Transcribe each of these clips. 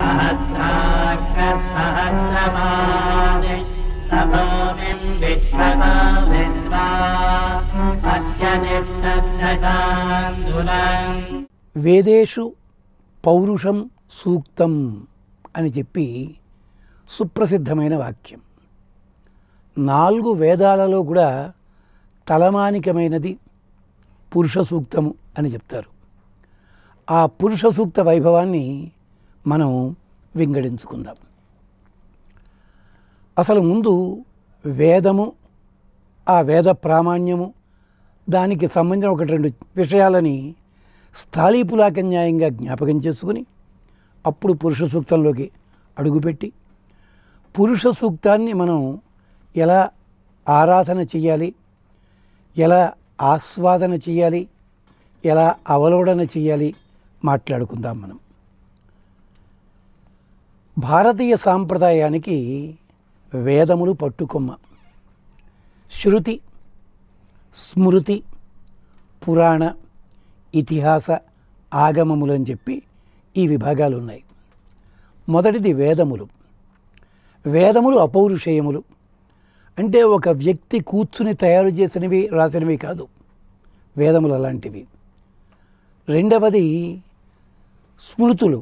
सहस्राक्षसहस्रपादे तपोमिं विश्वतो विश्वा अत्यतिष्ठशार्दूलम् వేదేషు పౌరుషం సూక్తం అని చెప్పి సుప్రసిద్ధమైన వాక్యం. 4 వేదాలలో కూడా తలమానికమైనది పురుష సూక్తము అని చెప్తారు. ఆ పురుష సూక్త వైభవాన్ని మనం వింగడించుకుందాం. అసలు ముందు వేదము, ఆ వేద ప్రామాణ్యము, దానికి సంబంధించిన 1-2 విషయాలని స్థాళీపులాకన్యాయంగా జ్ఞాపకం చేసుకుని అప్పుడు పురుష సూక్తంలోకి అడుగుపెట్టి పురుష సూక్తాన్ని మనం ఎలా ఆరాధన చేయాలి, ఎలా ఆస్వాదన చేయాలి, ఎలా అవలోడన చేయాలి మాట్లాడుకుందాం. మనం భారతీయ సాంప్రదాయానికి వేదములు పట్టుకొమ్మ. శృతి, స్మృతి, పురాణ, ఇతిహాస, ఆగమములని చెప్పి ఈ విభాగాలు ఉన్నాయి. మొదటిది వేదములు. వేదములు అపౌరుషేయములు, అంటే ఒక వ్యక్తి కూర్చుని తయారు చేసినవి, రాసినవి కాదు వేదములు అలాంటివి. రెండవది స్మృతులు.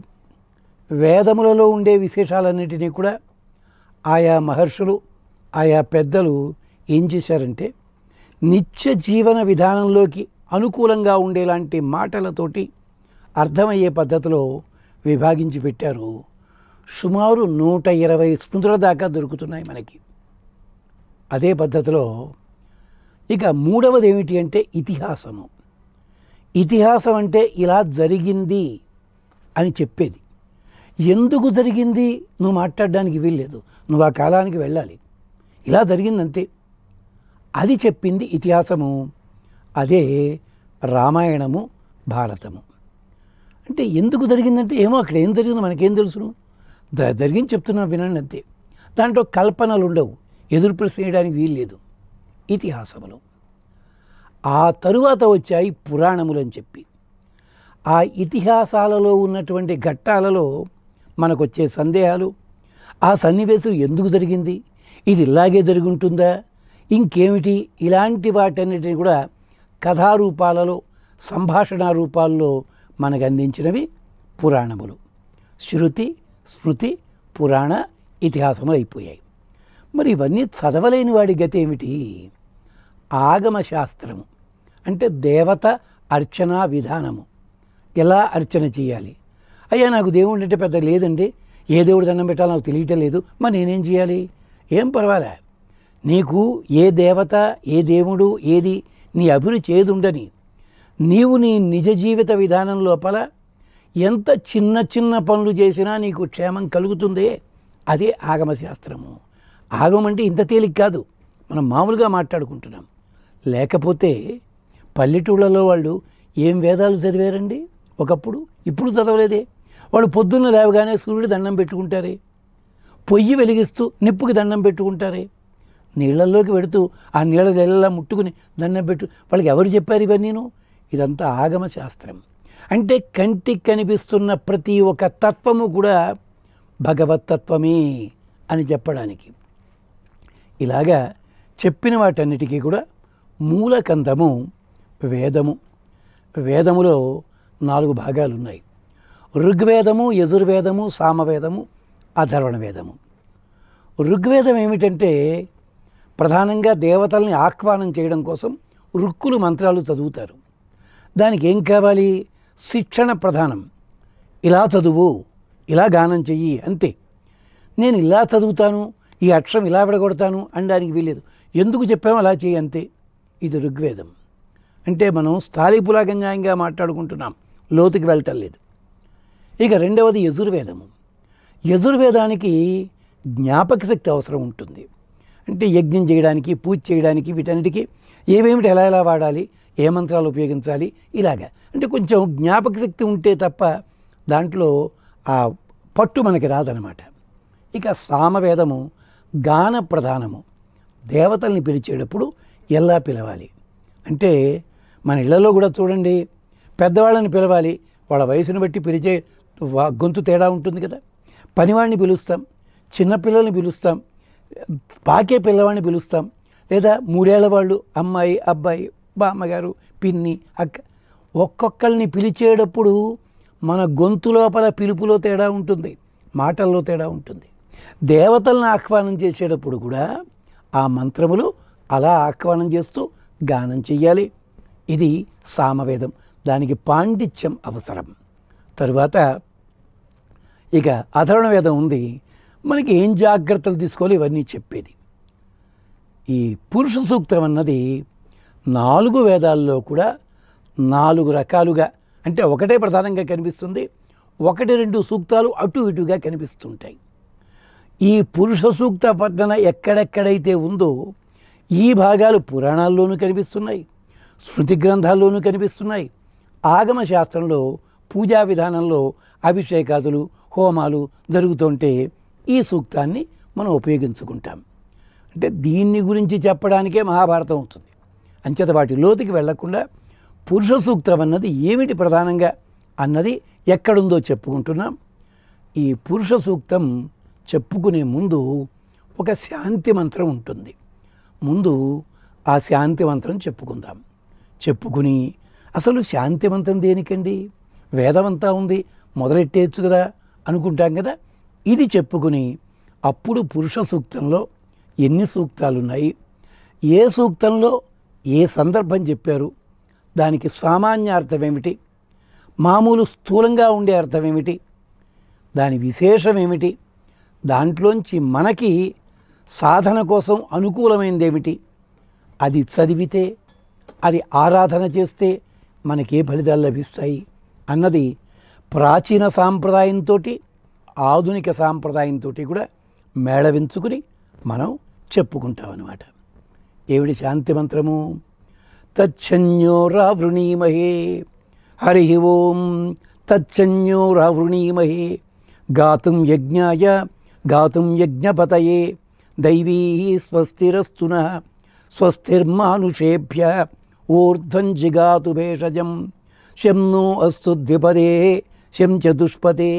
వేదములలో ఉండే విశేషాలన్నింటినీ కూడా ఆయా మహర్షులు, ఆయా పెద్దలు ఏం చేశారంటే నిత్య జీవన విధానంలోకి అనుకూలంగా ఉండేలాంటి మాటలతోటి అర్థమయ్యే పద్ధతిలో విభాగించి పెట్టారు. సుమారు 120 స్మృతుల దాకా దొరుకుతున్నాయి మనకి. అదే పద్ధతిలో ఇక మూడవది ఏమిటి అంటే ఇతిహాసము. ఇతిహాసం అంటే ఇలా జరిగింది అని చెప్పేది. ఎందుకు జరిగింది నువ్వు మాట్లాడడానికి వీల్లేదు, నువ్వు ఆ కాలానికి వెళ్ళాలి, ఇలా జరిగిందంతే. అది చెప్పింది ఇతిహాసము. అదే రామాయణము, భారతము. అంటే ఎందుకు జరిగిందంటే ఏమో అక్కడ ఏం జరిగిందో మనకేం తెలుసును, జరిగింది చెప్తున్నా వినండి అంతే. దాంట్లో కల్పనలు ఉండవు, ఎదురు ప్రశ్న వేయడానికి వీల్లేదు. ఇతిహాసములు. ఆ తరువాత వచ్చాయి పురాణములు అని చెప్పి. ఆ ఇతిహాసాలలో ఉన్నటువంటి ఘట్టాలలో మనకు వచ్చే సందేహాలు, ఆ సన్నివేశం ఎందుకు జరిగింది, ఇది ఇలాగే జరిగి ఉంటుందా, ఇంకేమిటి, ఇలాంటి వాటన్నిటిని కూడా కథారూపాలలో, సంభాషణ రూపాల్లో మనకు అందించినవి పురాణములు. శృతి, స్మృతి, పురాణ, ఇతిహాసములు అయిపోయాయి. మరి ఇవన్నీ చదవలేని వాడి గతి ఏమిటి? ఆగమ శాస్త్రము అంటే దేవత అర్చనా విధానము. ఎలా అర్చన చేయాలి? అయ్యా నాకు దేవుడు అంటే పెద్ద లేదండి, ఏ దేవుడు దండం పెట్టాలో నాకు తెలియటం లేదు, మరి నేనేం చేయాలి? ఏం పర్వాలే, నీకు ఏ దేవత, ఏ దేవుడు, ఏది నీ అభిరుచి ఏది ఉండని, నీవు నీ నిజ జీవిత విధానం లోపల ఎంత చిన్న చిన్న పనులు చేసినా నీకు క్షేమం కలుగుతుందే, అదే ఆగమశాస్త్రము. ఆగమం అంటే ఇంత తేలిక కాదు, మనం మామూలుగా మాట్లాడుకుంటున్నాం. లేకపోతే పల్లెటూళ్ళలో వాళ్ళు ఏం వేదాలు చదివారండి ఒకప్పుడు, ఇప్పుడు చదవలేదే. వాళ్ళు పొద్దున్న లేవగానే సూర్యుడు దండం పెట్టుకుంటారే, పొయ్యి వెలిగిస్తూ నిప్పుకి దండం పెట్టుకుంటారే, నీళ్ళల్లోకి పెడుతూ ఆ నీళ్ళ ముట్టుకుని దండం పెట్టు. వాళ్ళకి ఎవరు చెప్పారు ఇవన్నీను? ఇదంతా ఆగమ శాస్త్రం. అంటే కంటికి కనిపిస్తున్న ప్రతి ఒక్క తత్వము కూడా భగవత్తత్వమే అని చెప్పడానికి. ఇలాగా చెప్పిన వాటన్నిటికీ కూడా మూలకందము వేదము. వేదములో 4 భాగాలు ఉన్నాయి. ఋగ్వేదము, యజుర్వేదము, సామవేదము, అథర్వణ వేదము. ఋగ్వేదం ఏమిటంటే ప్రధానంగా దేవతల్ని ఆహ్వానం చేయడం కోసం రుక్కులు మంత్రాలు చదువుతారు. దానికి ఏం కావాలి? శిక్షణ ప్రధానం. ఇలా చదువు, ఇలా గానం చెయ్యి, అంతే. నేను ఇలా చదువుతాను, ఈ అక్షరం ఇలా విడగొడతాను అనడానికి వీలేదు. ఎందుకు చెప్పామో అలా చేయి, అంతే. ఇది ఋగ్వేదం. అంటే మనం స్థాళీపులాగన్యాయంగా మాట్లాడుకుంటున్నాం, లోతుకి వెళ్ళటం లేదు. ఇక రెండవది యజుర్వేదము. యజుర్వేదానికి జ్ఞాపక శక్తి అవసరం ఉంటుంది. అంటే యజ్ఞం చేయడానికి, పూజ చేయడానికి, వీటన్నిటికీ ఏమేమిటి ఎలా ఎలా వాడాలి, ఏ మంత్రాలు ఉపయోగించాలి, ఇలాగా. అంటే కొంచెం జ్ఞాపక శక్తి ఉంటే తప్ప దాంట్లో ఆ పట్టు మనకి రాదనమాట. ఇక సామవేదము గాన ప్రధానము. దేవతల్ని పిలిచేటప్పుడు ఎలా పిలవాలి అంటే మన ఇళ్లలో కూడా చూడండి, పెద్దవాళ్ళని పిలవాలి, వాళ్ళ వయసును బట్టి పిలిచే గొంతు తేడా ఉంటుంది కదా. పనివాడిని పిలుస్తాం, చిన్నపిల్లల్ని పిలుస్తాం, పాకే పిల్లవాడిని పిలుస్తాం, లేదా 3 ఏళ్ల వాళ్ళు అమ్మాయి, అబ్బాయి, బామ్మగారు, పిన్ని, అక్క, ఒక్కొక్కరిని పిలిచేటప్పుడు మన గొంతు లోపల పిలుపులో తేడా ఉంటుంది, మాటల్లో తేడా ఉంటుంది. దేవతలను ఆహ్వానం చేసేటప్పుడు కూడా ఆ మంత్రములు అలా ఆహ్వానం చేస్తూ గానం చెయ్యాలి. ఇది సామవేదం, దానికి పాండిత్యం అవసరం. తరువాత ఇక అధర్వణ వేదం ఉంది, మనకి ఏం జాగ్రత్తలు తీసుకోవాలి ఇవన్నీ చెప్పేది. ఈ పురుష సూక్తం అన్నది 4 వేదాల్లో కూడా 4 రకాలుగా, అంటే ఒకటే ప్రధానంగా కనిపిస్తుంది, 1-2 సూక్తాలు అటు ఇటుగా కనిపిస్తుంటాయి. ఈ పురుష సూక్త పఠన ఎక్కడెక్కడైతే ఉందో ఈ భాగాలు పురాణాల్లోనూ కనిపిస్తున్నాయి, శృతి గ్రంథాల్లోనూ కనిపిస్తున్నాయి. ఆగమ శాస్త్రంలో పూజా విధానంలో అభిషేకాదులు, హోమాలు జరుగుతుంటే ఈ సూక్తాన్ని మనం ఉపయోగించుకుంటాం. అంటే దీన్ని గురించి చెప్పడానికే మహాభారతం అవుతుంది. అంచేత వాటి లోతుకి వెళ్లకుండా పురుష సూక్తం అన్నది ఏమిటి ప్రధానంగా అన్నది ఎక్కడుందో చెప్పుకుంటున్నాం. ఈ పురుష సూక్తం చెప్పుకునే ముందు ఒక శాంతి మంత్రం ఉంటుంది. ముందు ఆ శాంతి మంత్రం చెప్పుకుందాం. చెప్పుకుని అసలు శాంతి మంత్రం దేనికండి, వేదమంతా ఉంది, మొదలెట్టేయచ్చు కదా అనుకుంటాం కదా. ఇది చెప్పుకుని అప్పుడు పురుష సూక్తంలో ఎన్ని సూక్తాలు ఉన్నాయి, ఏ సూక్తంలో ఏ సందర్భం చెప్పారు, దానికి సామాన్య అర్థం ఏమిటి, మామూలు స్థూలంగా ఉండే అర్థం ఏమిటి, దాని విశేషం ఏమిటి, దాంట్లోంచి మనకి సాధన కోసం అనుకూలమైనది ఏమిటి, అది చదివితే, అది ఆరాధన చేస్తే మనకే ఫలితాలు లభిస్తాయి అన్నది ప్రాచీన సాంప్రదాయంతో ఆధునిక సాంప్రదాయంతో కూడా మేళవించుకుని మనం చెప్పుకుంటాం అన్నమాట. ఏమిటి శాంతి మంత్రము? తచ్చన్యో రావృణీమహే, హరి ఓం తచ్చన్యో రావృణీమహే, గాతుం యజ్ఞాయ గాతుం యజ్ఞపతయే, దైవీ స్వస్తిరస్తు నః, స్వస్తిర్మానుషేభ్య ఊర్ధ్వం జిగాతు భేషజం, శం ను అస్తు ద్విపదే శం చతుష్పదే.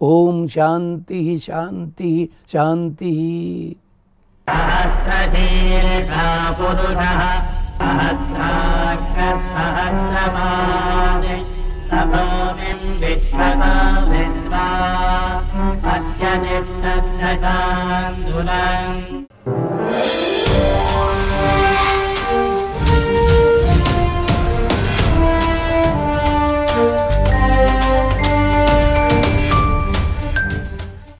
ఓం శాంతి శాంతి శాంతి. సహస్రశీర్షా పురుషః సహస్రాక్ష సహస్రపాద్ సభూమిం విశ్వతా విశ్వా అత్యతిష్టశాందులం.